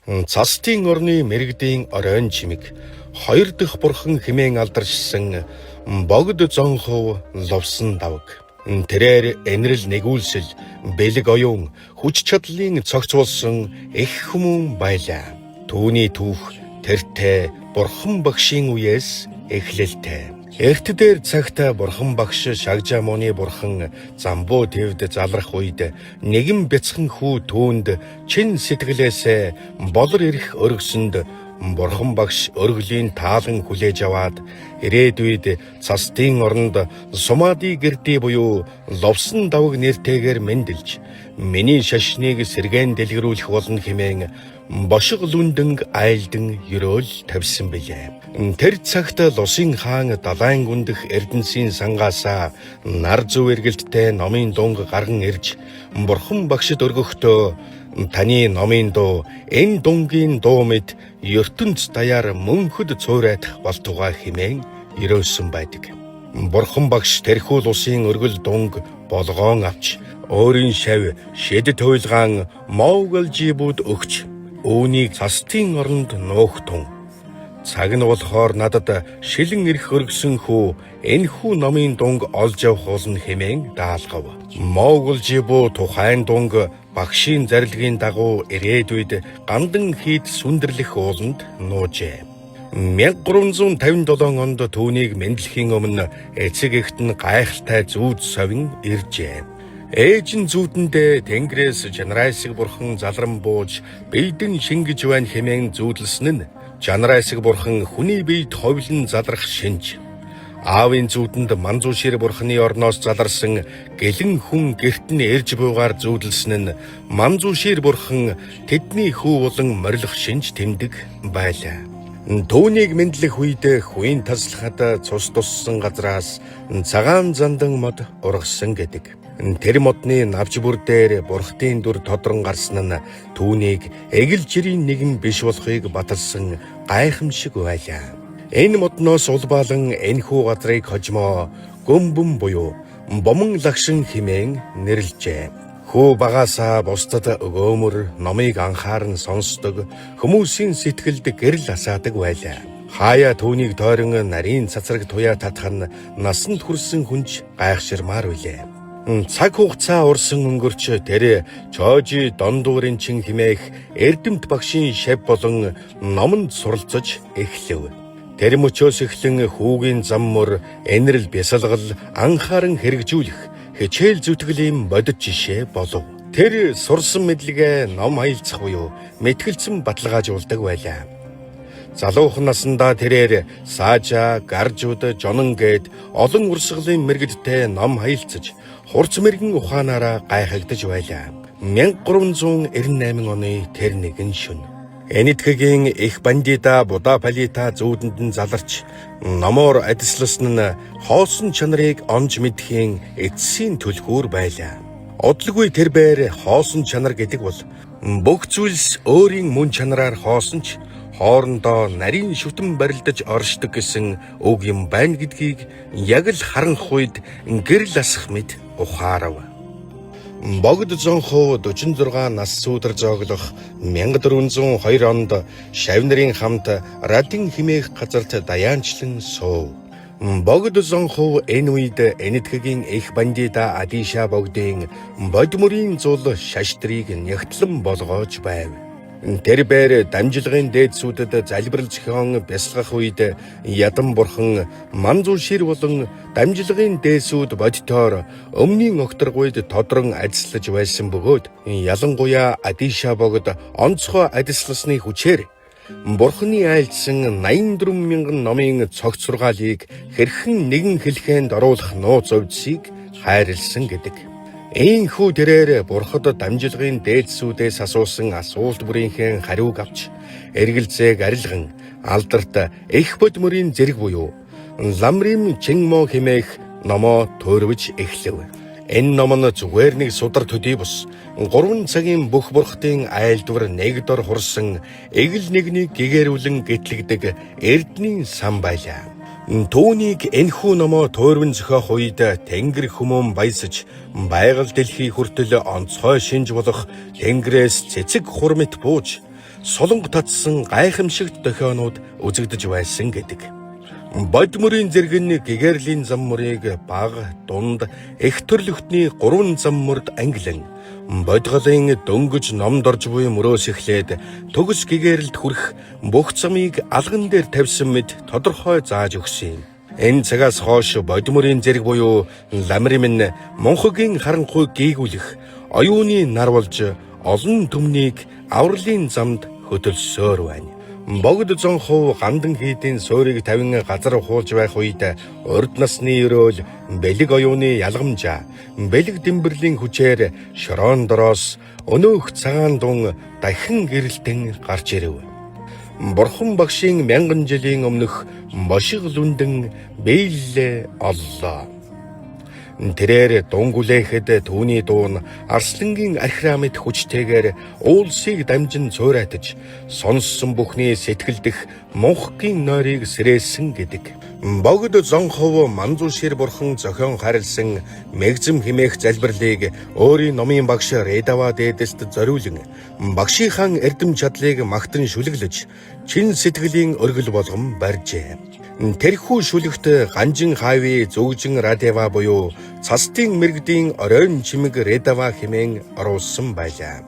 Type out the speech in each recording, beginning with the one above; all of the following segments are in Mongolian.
Цастын орны мэрэгдийн оройн чимэг хоёр дахь бурхан хэмээн алдаршсан богд зонхов ловсон давг. Тэрээр энэрл нэгүүлсэл бэлэг оюун хүч чадлын цогцолсон их хүмүүн байлаа. Түүний түүх тэртээ бурхан багшийн үеэс эхлэлтэй. Эрт дээр цагт бурхан багш шагжаа мууны бурхан замбуу твд залрах үед нэгэн бяцхан хүү түүнд чин сэтгэлээсээ болор ирэх өргөсөнд бурхан багш өргөлийн таалан хүлээж аваад ирээд үед цастын оронд сумади гэрди буюу ловсон давг нэртэйгээр мэндэлж миний шашныг сэргээн дэлгэрүүлэх болно хэмээн бошиг лүндэнг айлдан ёроол тавьсан билээ. Тэр цагт Лусын хаан далайн гүндэх эрдэнсийн сангаасаа нар зүү эргэлттэй номын дунг гарган ирж бурхан багшид өргөхдөө таны номын дуу энэ дунгийн дуу мэд ертөнц даяар мөнхөд цуурайтах болтугай хэмээн өрөөсөн байдаг. Бурхан багш тэрхүү Лусын өргөл дунг болгоон авч өөрийн шав шид туйлгаан Моугалжибуд өгч үүнийг цастын оронд нуугтун. Цаг нь болохоор надад шилэн ирэх өргөсөн хүү энэ хүү номын дунг олж явах болно хэмээн даалгав. Моугалжибу тухайн дунг багшийн зарилгын дагуу ирээд үед гандан хийд сүндэрлэх ууланд нуужээ. 1357 онд түүнийг мэдлэхийн өмнө эцэг эхт нь гайхалтай зүүд совин иржээ. Ээжин зүүдэндээ Тэнгэрээс жанрайсаг бурхан залран бууж биедэн шингэж байна хэмээн зүүдэлсэн нь жанрайсаг бурхан хүний биед ховлон залрах шинж. Аавын зүүдэнд Манзушир бурханы орноос заларсан гэлэн хүн гэрт нь ирж буйгаар зүүдэлсэн нь Манзушир бурхан тэдний хүү болон морилох шинж тэмдэг байлаа. Түүнийг мэдлэх үед хүйн таслахад цус туссан газраас цагаан зандан мод ургасан гэдэг. Тэр модны навч бүр дээр бурхтын дүр тодрон гарсан нь түүнийг эгэл жирийн нэгэн биш болохыг баталсан гайхамшиг байлаа. Энэ модноос улбаалan энэхүү газрыг хожмоо гөмбөн буюу бомон лагшин хэмээн нэрлэжээ. Хүү багасаа бусдад өгөөмөр номыг анхааран сонсдог хүмүүсийн сэтгэлд гэрэл асаадаг байлаа. Хаяа түүнийг тойрон нарийн цацраг туяа татах нь насанд хүрсэн хүнч гайхширмаар билээ. Цаг хугацаа урсан өнгөрч тэр Чожи дондуурын чин химээх эрдэмт багшийн шав болон номонд суралцаж эхлэв. Тэр мөчөөс эхлэн хүүгийн зам мөр энэрл бясалгал анхааран хэрэгжүүлэх хичээл зүтгэлийн бодит жишээ болов. Тэр сурсан мэдлэгээ ном хаялцах буюу мэтгэлцэн баталгаажуулдаг байлаа. Залуухан насндаа тэрээр саажа, гаржууд, жонон гээд олон урсгалын мэрэгдтэй ном хаялцаж хурц мэргэн ухаанаараа гайхагдаж байлаа. 1398 оны тэр нэгэн шөнө Энэтхэгийн их бандида Будапалита зүүдэнд нь заларч номоор адисласан нь хоосон чанарыг онж мэдхийн эцсийн түлхүүр байлаа. Одлгүй тэр бээр хоосон чанар гэдэг бол бүх зүйлс өөрийн мөн чанараар хоосон ч хоорондоо нарийн шүтэн барилдаж оршдог гэсэн үг юм байна гэдгийг яг л харанх үед гэрэл асах мэд ухаарав. Богд зонхов 46 нас сүүдэр зооглох 1402 онд шавь нарын хамт Радин химээх газарт даяанчлан суув. Богд зонхов энэ үед Энэтхэгийн их бандида Адиша богдын бодмөрийн зул шаштрыг нягтлан болгоож байв. Тэр бээр дамжилгын дээдсүүдэд залбирал зохион бясалгах үед ядан бурхан Манзушир болон дамжилгын дээдсүүд бодтоор өмнгийн огторгуйд тодрон ажиллаж байсан бөгөөд ялангуяа Адиша богд онцгой ажилласны хүчээр бурханы айлдсан 84 мянган номын цогц сургаалыг хэрхэн нэгэн хэлхэнд оруулах нууц өвдсийг хайрлсан гэдэг. Ийхүү тэрээр бурхад дамжилгын дээдсүүдээс асуусан асуулт бүрийнхэн хариуг авч эргэлзээг арилган алдарт их бодмөрийн зэрэг буюу Ламрим Чинмо хэмээх номоо туурвж эхлэв. Энэ ном нь зүгээр нэг судар төдий бус 3 цагийн бүх бурхтын айлдвар нэг дор хурсан эгэл нэгнийг гэгэрүүлэн гэтлэгдэг эрдний сан байлаа. Түүнийг энэхүү номоо туурвэн зохиох үед Тэнгэр хүмүүн баясаж байгаль дэлхий хүртэл онцгой шинж болох Тэнгэрээс цэцэг хурмит бууж солонго татсан гайхамшигт дохионууд үзэгдэж байсан гэдэг. Бодмөрийн зэрэг нь гэгэрлийн зам мөрийг бага, дунд, их төрлөختний 3 зам мөрд ангилан бодголын дөнгөж номд орж буй мөрөөс эхлээд төгс гэгэрэлд хүрэх бүх замыг алган дээр тавьсан мэт тодорхой зааж өгсөн юм. Энэ цагаас хойш бодмөрийн зэрэг буюу ламрим нь Монхогийн харанхуйг гээгүүлэх оюуны нар болж олон түмнийг авралын замд хөтөлсөөр байна. Богд зонхов гандан хийдийн суурийг тавин газар хуулж байх үед урд насны өрөөл бэлэг оюуны ялгамжаа бэлэг дэмбэрлийн хүчээр шорон дороос өнөөх цагаан дун дахин гэрэлтэн гарч ирэв. Бурхан багшийн 1000 жилийн өмнөх мошиг лүндэн бэйллээ оллоо. Тэрээр дунгүлээхэд түүний дуун арслангийн архирамид хүчтэйгээр уулсыг дамжин цуурайтаж сонссон бүхний сэтгэл дэх Монхогийн нойрыг сэрээсэн гэдэг. Богд зонхов Манзушир бурхан зохион харилсан мэгзэм химээх залбирлыг өөрийн номын багш Редава дээдэст зориулан багшийнхаа эрдэм чадлыг магтан шүлэглэж чин сэтгэлийн өргөл болгон барьжээ. Тэрхүү шүлэгт ганжин хаави зүгжин Радева буюу цастын мэрэгдийн оройн чимэг Редава хэмээн оруулсан байлаа.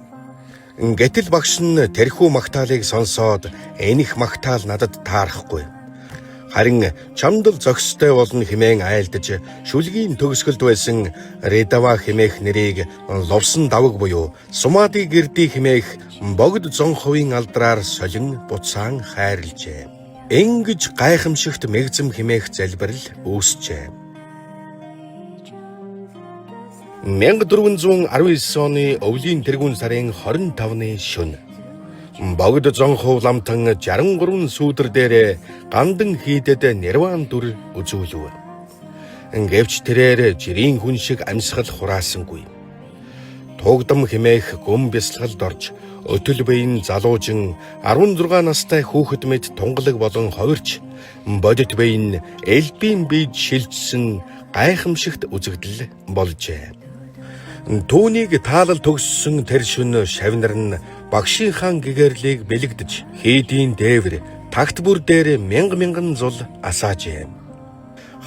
Гэтэл багш нь тэрхүү магтаалыг сонсоод энэх магтаал надад таарахгүй. Харин чамдал зохистой болно хэмээн айлдаж шүлгийн төгсгөлд байсан Редава хэмээх нэрийг ловсон давг буюу Сумади гэрди хэмээх богд зонховын алдраар солин буцаан хайрлжээ. Ингэж гайхамшигт мэгзэм химээх залбирал үүсжээ. 1419 оны өвлийн тэргүүн сарын 25-ны шөнө богд зонхов ламтан 63 сүүдэр дээр гандан хийдэд нэрван дүр үзүүлв. Гэвч тэрээр жирийн хүн шиг амьсгал хураасангүй. Тугдам химээх гүм бясалгалд орж өтөл биеийн залуужин 16 настай хүүхэд мэд тунгалаг болон ховирч бодит биеийн элбийн бие шилжсэн гайхамшигт үзэгдэл болжээ. Түүнийг таалал төгссөн тэр шөнө шавнар нь багшийнхаа гэгэрлийг бэлэгдэж хийдийн дээвэр тагт бүр дээр мянган зул асаажээ.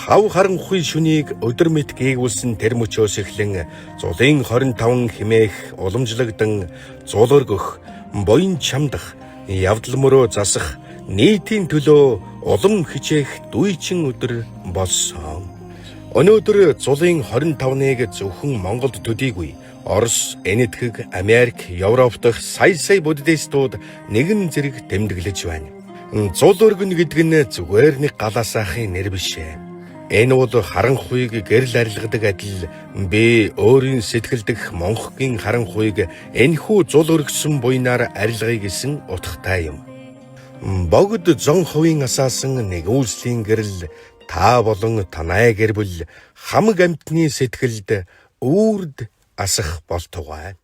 Хав харанхуй шүнийг өдөр мэт гээгүүлсэн тэр мөчөөс эхлэн зулын 25 химээх уламжлагдан зул өргөх, буян чамдах, явдал мөрөө засах, нийтийн төлөө улам хичээх дүйчин өдөр болсон. Өнөөдөр зулын 25-ныг зөвхөн Монголд төдийгүй Орос, Энэтхэг, Америк, Европ дахь сая буддистууд нэгэн зэрэг тэмдэглэж байна. Зул өргөн гэдэг нь зүгээр нэг галаас ахын нэр биш ээ. Энэ бол харанхуйг гэрэл арилгадаг адил би өөрийн сэтгэл дэх Монхогийн харанхуйг энэхүү зул өргөсөн буйнаар арилгая гэсэн утгатай юм. Богд зонховын асаасан нэгүүлслийн гэрэл та болон танай гэр бүл хамаг амьтны сэтгэлд үрд асах болтугай.